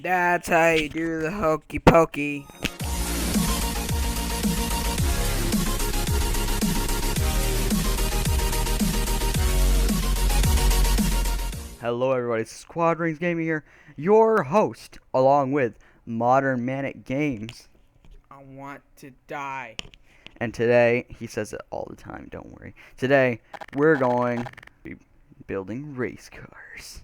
That's how you do the hokey pokey. Hello everybody, it's QuadRings Gaming here, your host, along with Modern Manic Games. I want to die. And today, he says it all the time, don't worry. Today, we're going to be building race cars.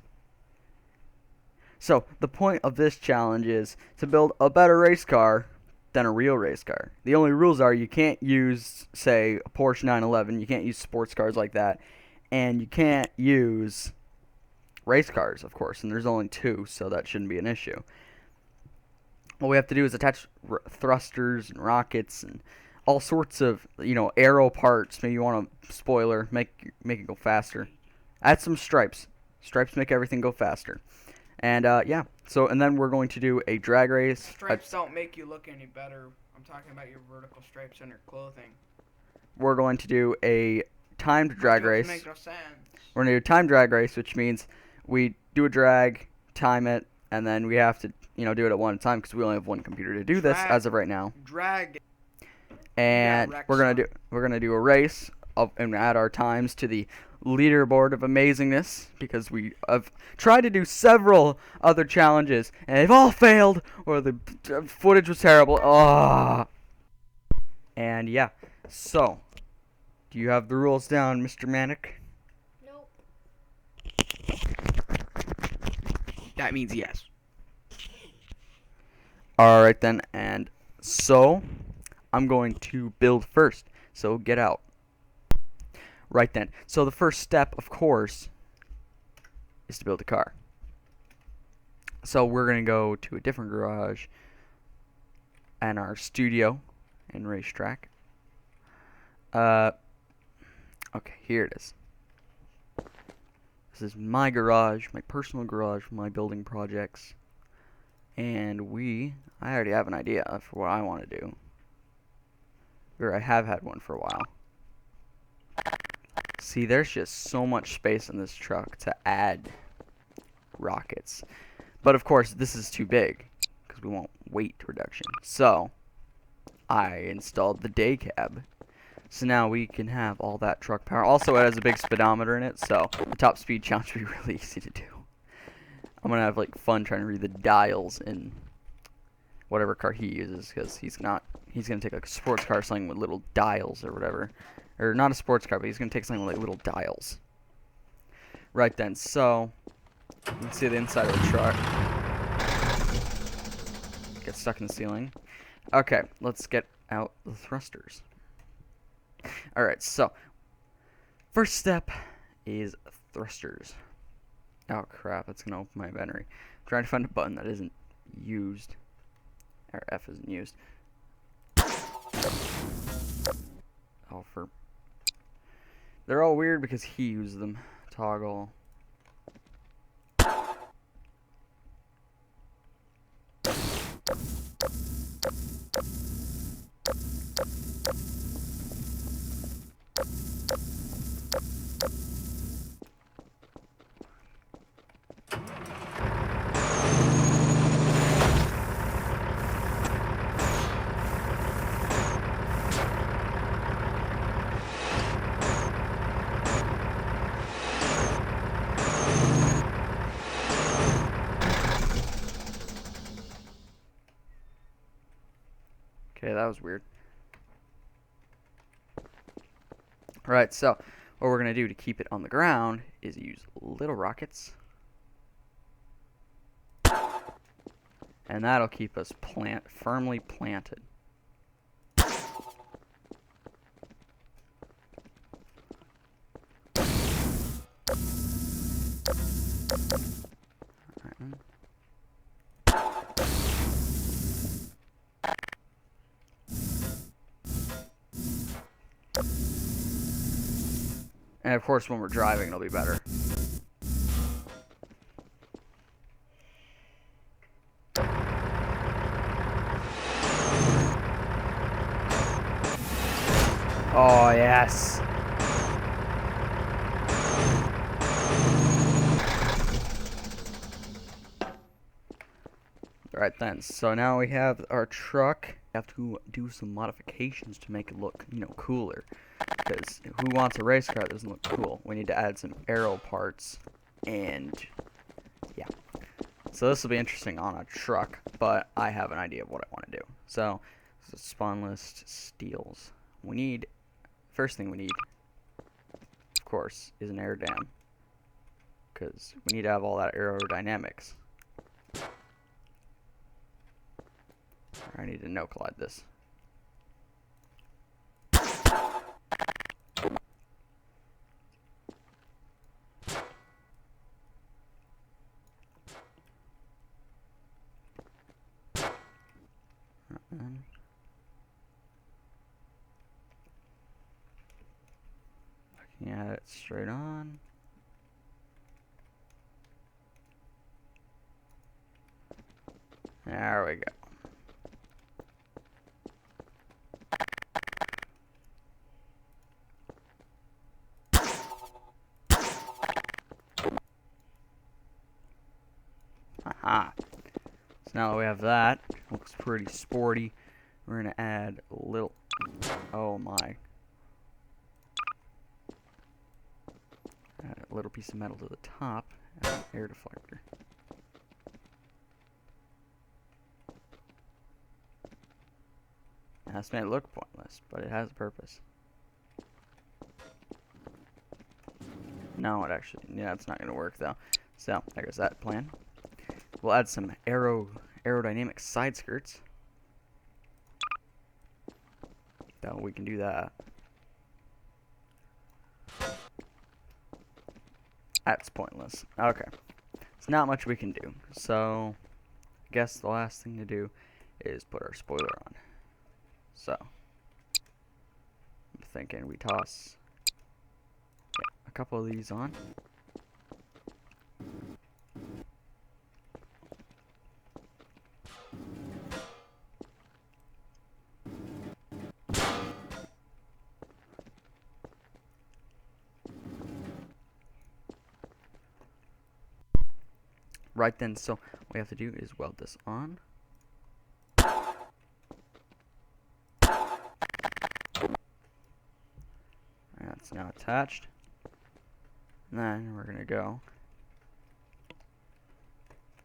So, the point of this challenge is to build a better race car than a real race car. The only rules are you can't use, say, a Porsche 911, you can't use sports cars like that, and you can't use race cars, of course, and there's only two, so that shouldn't be an issue. What we have to do is attach thrusters and rockets and all sorts of, aero parts. Maybe you want a spoiler, make it go faster. Add some stripes. Stripes make everything go faster. And yeah, so and then we're going to do a drag race. Stripes don't make you look any better. I'm talking about your vertical stripes on your clothing. We're going to do a timed drag race. Make no sense. We're going to do a timed drag race, which means we do a drag, time it, and then we have to, do it at one time because we only have one computer to do this as of right now. Drag. And Yeah, we're gonna do a race and add our times to the leaderboard of amazingness because we have tried to do several other challenges and they've all failed or the footage was terrible. And yeah, so do you have the rules down, Mr. Manic? Nope. That means yes. Alright then, and so I'm going to build first, so get out. Right then, so the first step, of course, is to build a car. So we're going to go to a different garage and our studio and racetrack. Okay, here it is. This is my garage, my personal garage for my building projects. And I already have an idea for what I want to do. Or I have had one for a while. See, there's just so much space in this truck to add rockets. But of course, this is too big because we want weight reduction. So, I installed the day cab. So now we can have all that truck power. Also, it has a big speedometer in it, so the top speed challenge will be really easy to do. I'm gonna have fun trying to read the dials in whatever car he uses because he's gonna take a sports car, something with little dials or whatever, or not a sports car, but he's gonna take something with little dials. Right then, so you can see the inside of the truck. Get stuck in the ceiling. Okay, let's get out the thrusters. All right, so first step is thrusters. Oh crap, it's gonna open my inventory. I'm trying to find a button that isn't used. Or F isn't used. Oh, they're all weird because he uses them. Toggle. Okay, that was weird. Alright, so what we're going to do to keep it on the ground is use little rockets. And that'll keep us firmly planted. And of course, when we're driving, it'll be better. Oh, yes. Right then, so now we have our truck. We have to do some modifications to make it look, cooler. Because who wants a race car that doesn't look cool? We need to add some aero parts, and yeah. So this will be interesting on a truck, but I have an idea of what I want to do. So, spawn list steels. First thing we need, of course, is an air dam. Because we need to have all that aerodynamics. I need to no collide this. Looking at it straight on. There we go. Aha. So now that we have that, looks pretty sporty. We're gonna add a little. Oh my. Add a little piece of metal to the top. Add an air deflector. That's made it look pointless, but it has a purpose. No, it's not gonna work though. So there goes that plan. We'll add some aerodynamic side skirts. So we can do that. That's pointless. Okay. It's not much we can do. So I guess the last thing to do is put our spoiler on. So I'm thinking we toss a couple of these on. Right then, so what we have to do is weld this on. That's now attached. And then we're gonna go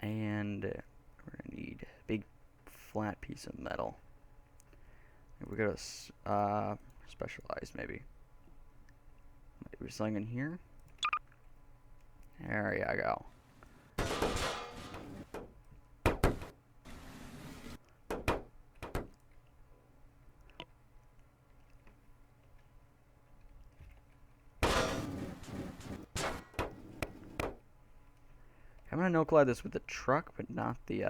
and we're gonna need a big flat piece of metal. We go to specialized maybe. Maybe something in here. There you go. I'm gonna no collide this with the truck, but not the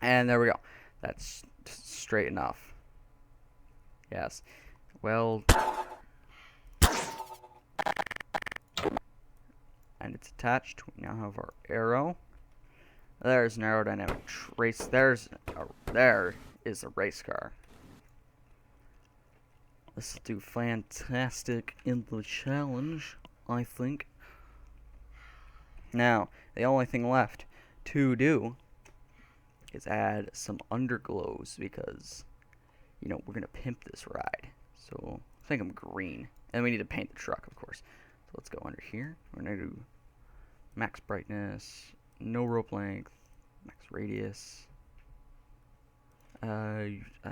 And there we go. That's straight enough. Yes. Well, and it's attached. We now have our arrow. There's an aerodynamic race. There is a race car. This will do fantastic in the challenge, I think. Now, the only thing left to do is add some underglows because, we're gonna pimp this ride. So I think I'm green, and we need to paint the truck, of course. So let's go under here. We're gonna do max brightness, no rope length, max radius. There.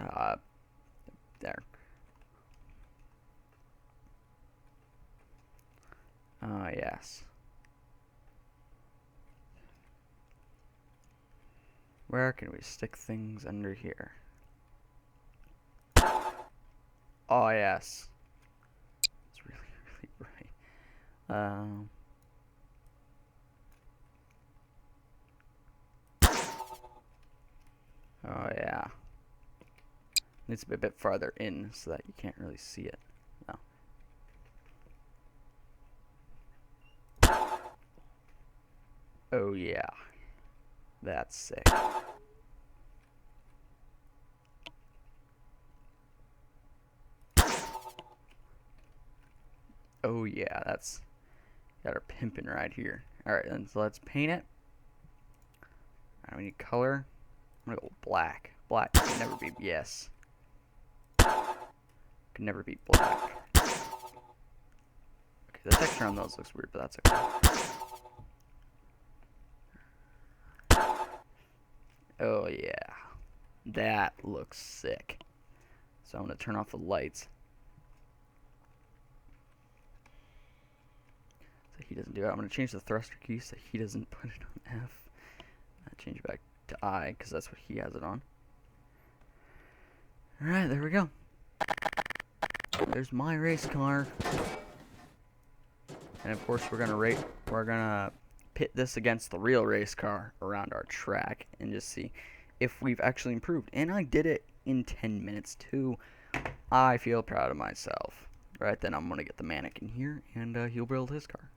Yes. Where can we stick things under here? Oh, yes. It's really, really bright. Oh, yeah. Needs to be a bit farther in so that you can't really see it. No. Oh yeah, that's sick. Oh yeah, that's got our pimping right here. All right, then so let's paint it. All right, we need color. I'm gonna go black. Black can never be yes. Can never be black. Okay, the texture on those looks weird, but that's okay. Oh yeah, that looks sick. So I'm gonna turn off the lights. So he doesn't do it. I'm gonna change the thruster key so he doesn't put it on F. Change it back to I because that's what he has it on. All right, there we go. There's my race car. And of course we're gonna pit this against the real race car around our track and just see if we've actually improved. And I did it in 10 minutes too. I feel proud of myself. Right then I'm gonna get the mannequin here and he'll build his car.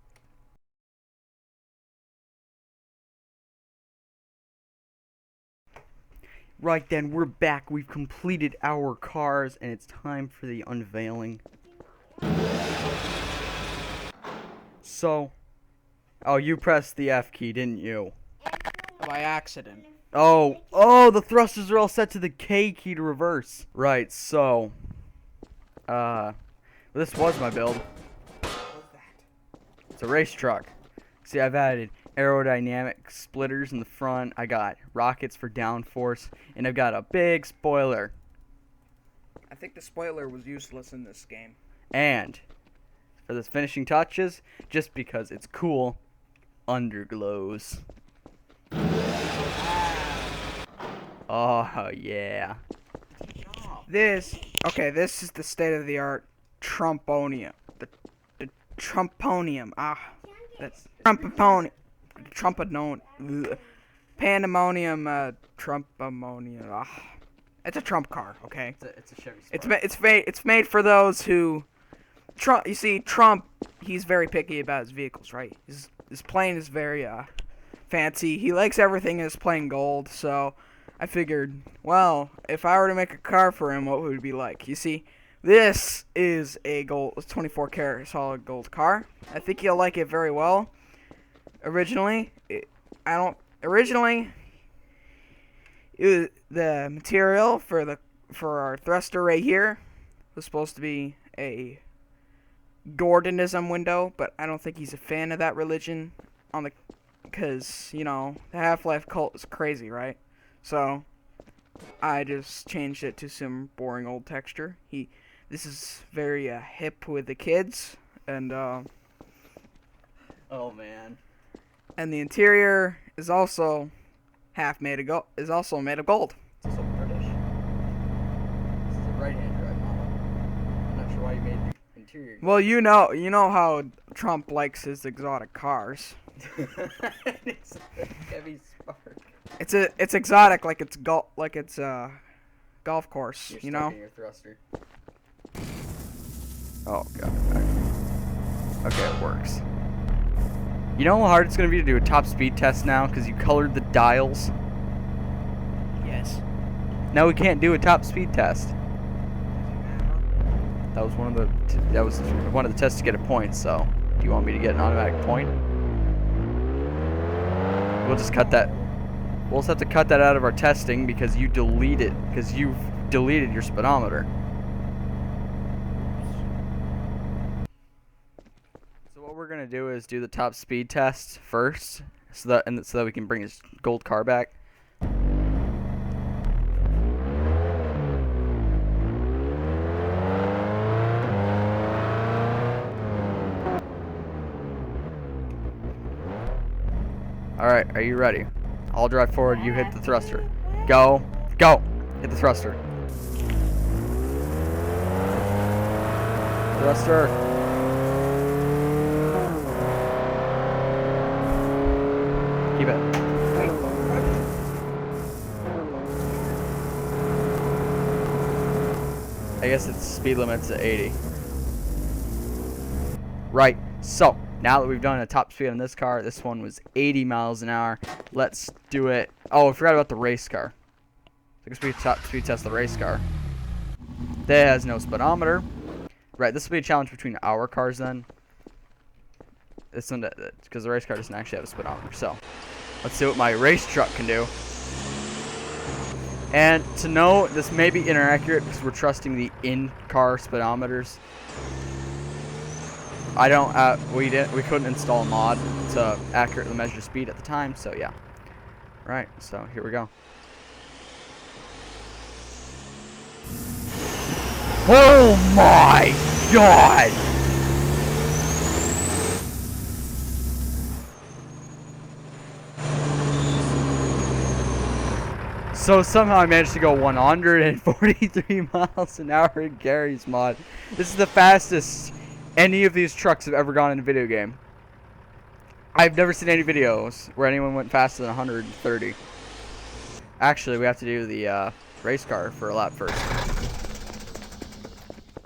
Right then, we're back. We've completed our cars and it's time for the unveiling. So, oh, you pressed the F key, didn't you? By accident. Oh, the thrusters are all set to the K key to reverse. Right, so, this was my build. What's that? It's a race truck. See, I've added aerodynamic splitters in the front. I got rockets for downforce, and I've got a big spoiler. I think the spoiler was useless in this game. And for the finishing touches, just because it's cool, underglows. Oh yeah. This is the state of the art Trumponium. The Trumponium. That's Trumponium. Pandemonium. Trumpamonium. It's a Trump car. Okay. It's a Chevy Spark. It's made for those who. Trump. You see, Trump. He's very picky about his vehicles, right? His plane is very fancy. He likes everything in his plane gold. So I figured, well, if I were to make a car for him, what would it be like? You see, this is a 24 karat solid gold car. I think he'll like it very well. Originally, the material for our thruster right here was supposed to be a Gordonism window, but I don't think he's a fan of that religion because, you know, the Half-Life cult is crazy, right? So I just changed it to some boring old texture. This is very hip with the kids, and oh man. And the interior is also made of gold. It's also British. This is a right-hand drive model. I'm not sure why you made the interior. Well, you know how Trump likes his exotic cars. It's a Chevy Spark. It's exotic like it's golf course. You're you know. Your thruster. Oh god. Okay, it works. You know how hard it's going to be to do a top speed test now because you colored the dials? Yes. Now we can't do a top speed test. That was one of the tests to get a point, so do you want me to get an automatic point? We'll just cut that. We'll just have to cut that out of our testing because you've deleted your speedometer. What we're gonna do is do the top speed test first, so that we can bring his gold car back. All right, are you ready? I'll drive forward. You hit the thruster. Go, go! Hit the thruster. Thruster. Keep it. I guess its speed limit's at 80. Right, so Now that we've done a top speed on this car, this one was 80 miles an hour. Let's do it. Oh, I forgot about the race car. I guess we top speed test the race car. That has no speedometer. Right, this will be a challenge between our cars then. This one, because the race car doesn't actually have a speedometer. So, let's see what my race truck can do. And to know, this may be inaccurate because we're trusting the in-car speedometers. I don't. We couldn't install a mod to accurately measure speed at the time. So yeah. Right. So here we go. Oh my God! So somehow I managed to go 143 miles an hour in Gary's mod. This is the fastest any of these trucks have ever gone in a video game. I've never seen any videos where anyone went faster than 130. Actually, we have to do the race car for a lap first.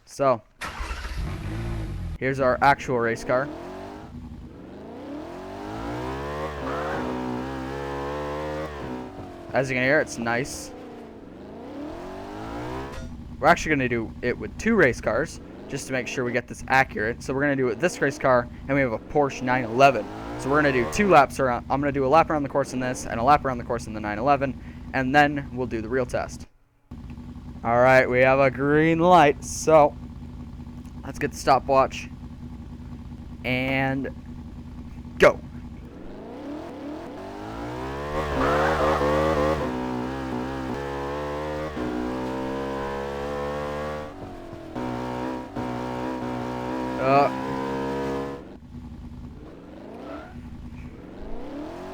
So, here's our actual race car. As you can hear, it's nice. We're actually going to do it with 2 race cars, just to make sure we get this accurate. So we're going to do it with this race car, and we have a Porsche 911. So we're going to do 2 laps around. I'm going to do a lap around the course in this, and a lap around the course in the 911, and then we'll do the real test. Alright, we have a green light, so let's get the stopwatch, and go.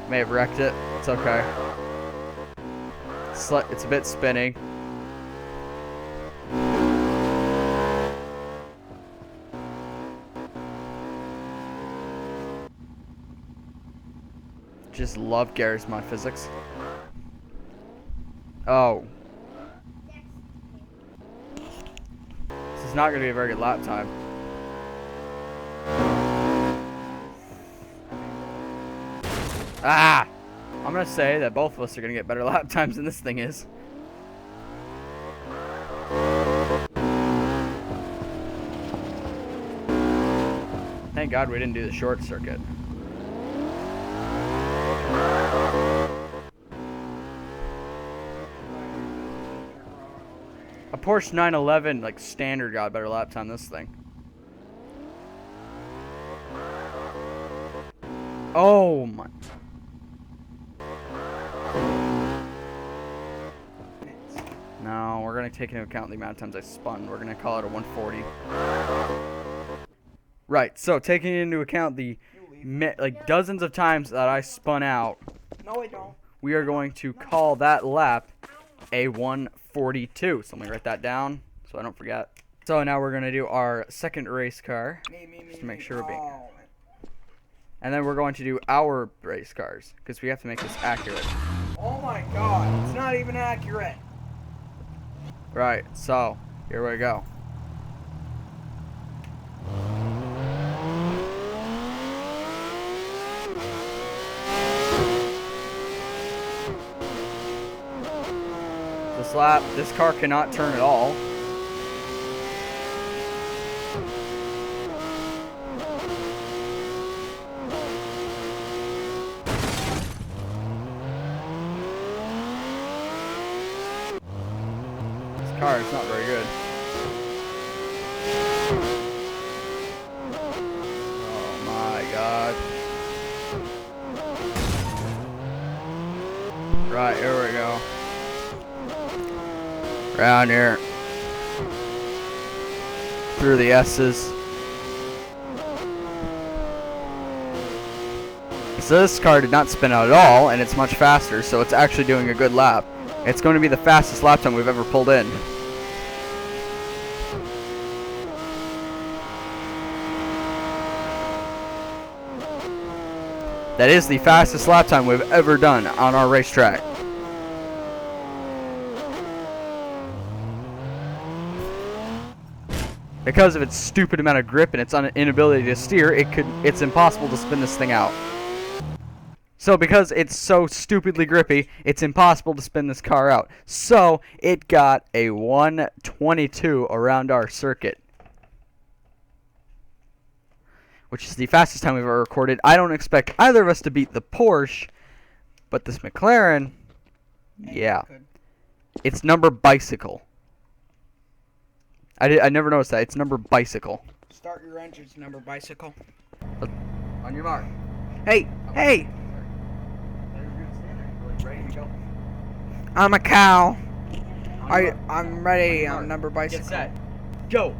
May have wrecked it. It's okay. It's a bit spinning. Just love Gary's mod physics. Oh. This is not going to be a very good lap time. Ah! I'm going to say that both of us are going to get better lap times than this thing is. Thank God we didn't do the short circuit. A Porsche 911, like standard, got a better lap time than this thing. Oh my. No, we're going to take into account the amount of times I spun. We're going to call it a 140. Right, so taking into account the like dozens of times that I spun out, No, I don't. we are going to call that lap a 142. So let me write that down so I don't forget. So now we're going to do our second race car, just to make sure we're being... And then we're going to do our race cars, because we have to make this accurate. Oh my God, it's not even accurate. Right, so, here we go. This lap, this car cannot turn at all. Car is not very good. Oh my God. Right, here we go. Around here. Through the S's. So this car did not spin out at all, and it's much faster, so it's actually doing a good lap. It's going to be the fastest lap time we've ever pulled in. That is the fastest lap time we've ever done on our racetrack. Because of its stupid amount of grip and its inability to steer, it's impossible to spin this thing out. So because it's so stupidly grippy, it's impossible to spin this car out. So it got a 122 around our circuit, which is the fastest time we've ever recorded. I don't expect either of us to beat the Porsche, but this McLaren, yeah. It's number bicycle. I never noticed that. It's number bicycle. Start your engines, number bicycle. On your mark. Hey, hey! I'm a cow. I'm ready. I'm number bicycle. Get set. Go.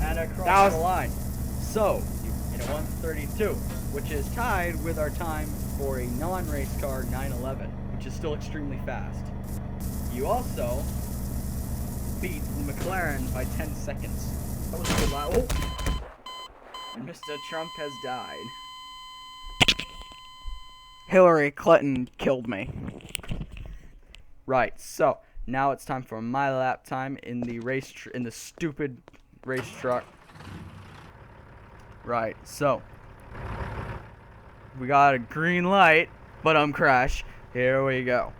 And across the line. So, you hit a 132, which is tied with our time for a non-race car 911, which is still extremely fast. You also beat the McLaren by 10 seconds. That was a good lap. Oh. And Mr. Trump has died. Hillary Clinton killed me. Right, so now it's time for my lap time in the in the stupid race truck. Right, so we got a green light, but I'm crash. Here we go.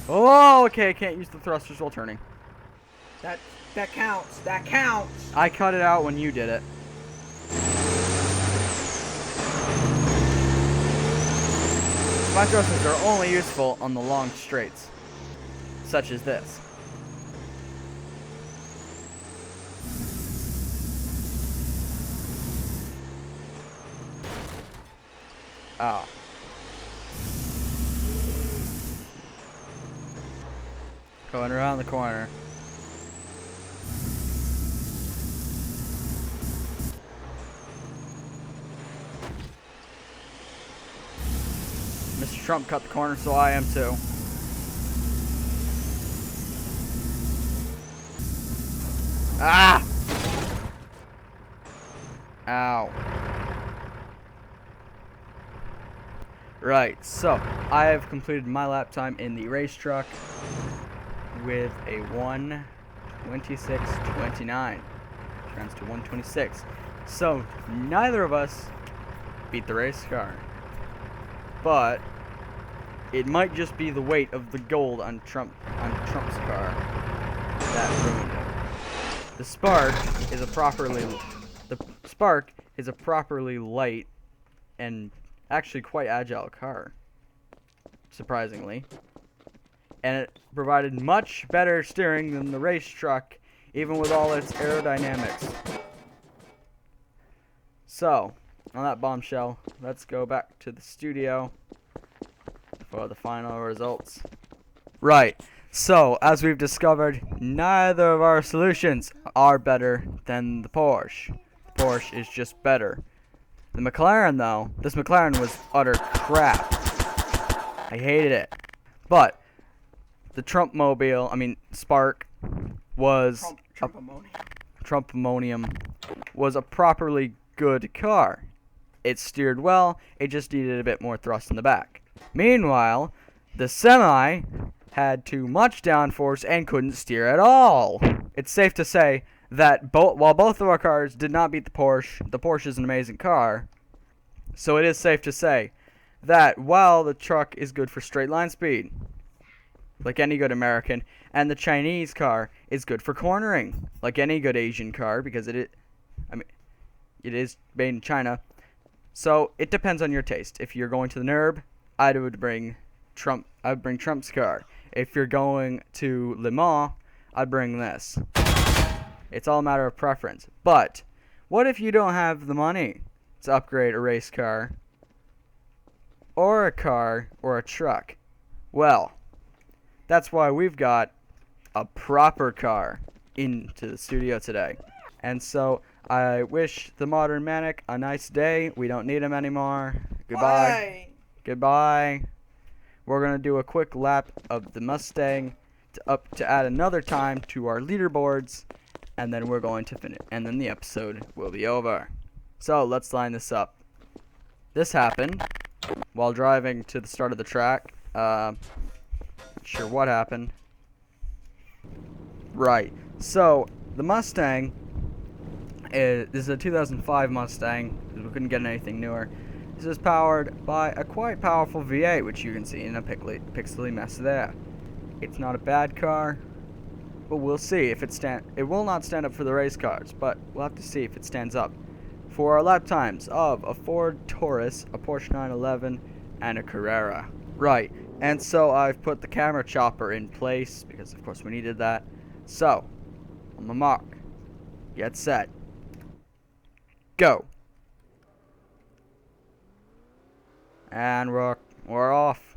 Oh, okay, I can't use the thrusters while turning. That counts. That counts. I cut it out when you did it. My thrusters are only useful on the long straights, such as this. Oh. Going around the corner. Mr. Trump cut the corner, so I am too. Ah! Ow. Right, so I have completed my lap time in the race truck with a 1:26:29. Turns to 1:26. So neither of us beat the race car. But it might just be the weight of the gold on Trump's car that ruined it. The Spark is a properly light and actually quite agile car, surprisingly. And it provided much better steering than the race truck, even with all its aerodynamics. So, on that bombshell, let's go back to the studio for the final results. Right, so as we've discovered, neither of our solutions are better than the Porsche. The Porsche is just better. The McLaren, though, this McLaren was utter crap. I hated it. But the Spark was Trumpmonium was a properly good car. It steered well, it just needed a bit more thrust in the back. Meanwhile, the Semi had too much downforce and couldn't steer at all. It's safe to say that while both of our cars did not beat the Porsche is an amazing car. So it is safe to say that while the truck is good for straight line speed, like any good American, and the Chinese car is good for cornering, like any good Asian car, because it is made in China. So it depends on your taste. If you're going to the NURB, I would bring Trump's car. If you're going to Le Mans, I'd bring this. It's all a matter of preference. But what if you don't have the money to upgrade a race car or a truck? Well, that's why we've got a proper car into the studio today. And so I wish the Modern Manic a nice day. We don't need him anymore. Goodbye. Bye. Goodbye. We're going to do a quick lap of the Mustang to add another time to our leaderboards, and then we're going to finish, and then the episode will be over. So let's line this up. This happened while driving to the start of the track. Not sure what happened. Right. So the Mustang is a 2005 Mustang, because we couldn't get anything newer. This is powered by a quite powerful V8, which you can see in a pixely mess there. It's not a bad car, but we'll see if it will not stand up for the race cars, but we'll have to see if it stands up for our lap times of a Ford Taurus, a Porsche 911, and a Carrera. Right, and so I've put the camera chopper in place, because of course we needed that. So, on the mark, get set, go. And we're off.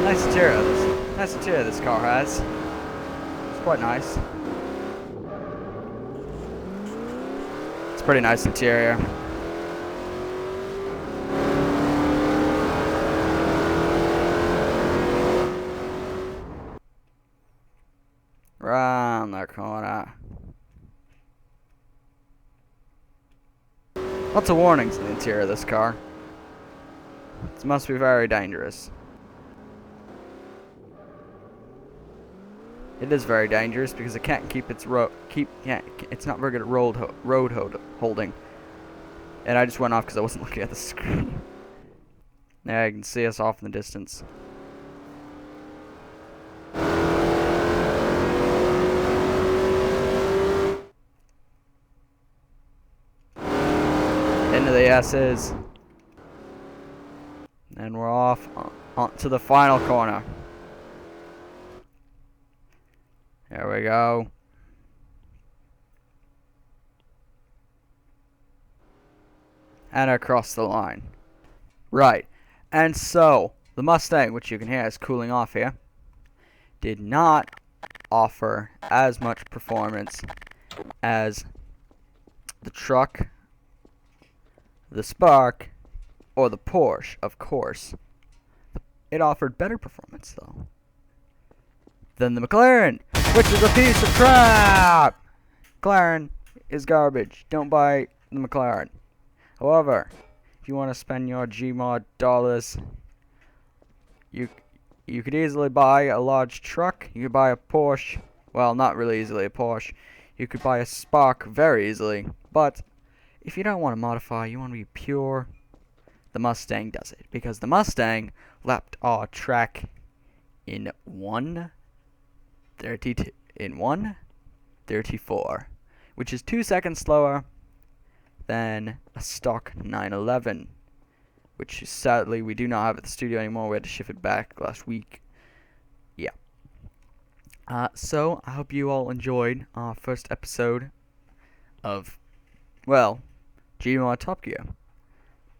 Nice interior this car has. It's quite nice. It's pretty nice interior. Round the corner. Lots of warnings in the interior of this car. This must be very dangerous. It is very dangerous because it can't keep its it's not very good at road holding. And I just went off because I wasn't looking at the screen. Now you can see us off in the distance. Into the S's. And we're off onto the final corner. There we go. And across the line. Right. And so, the Mustang, which you can hear is cooling off here, did not offer as much performance as the truck, the Spark, or the Porsche, of course. It offered better performance, though, than the McLaren, which is a piece of crap! McLaren is garbage. Don't buy the McLaren. However, if you want to spend your Gmod dollars, you could easily buy a large truck. You could buy a Porsche. Well, not really easily a Porsche. You could buy a Spark very easily. But if you don't want to modify, you want to be pure, the Mustang does it. Because the Mustang lapped our track in 1:34, which is 2 seconds slower than a stock 911, which sadly we do not have at the studio anymore. We had to ship it back last week. Yeah. So I hope you all enjoyed our first episode of, well, Gmod Top Gear.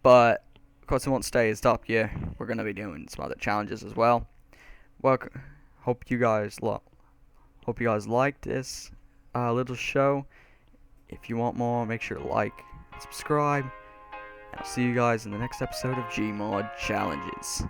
But of course it won't stay as Top Gear. We're gonna be doing some other challenges as well. Well, hope you guys liked this little show. If you want more, make sure to like and subscribe. I'll see you guys in the next episode of Gmod Challenges.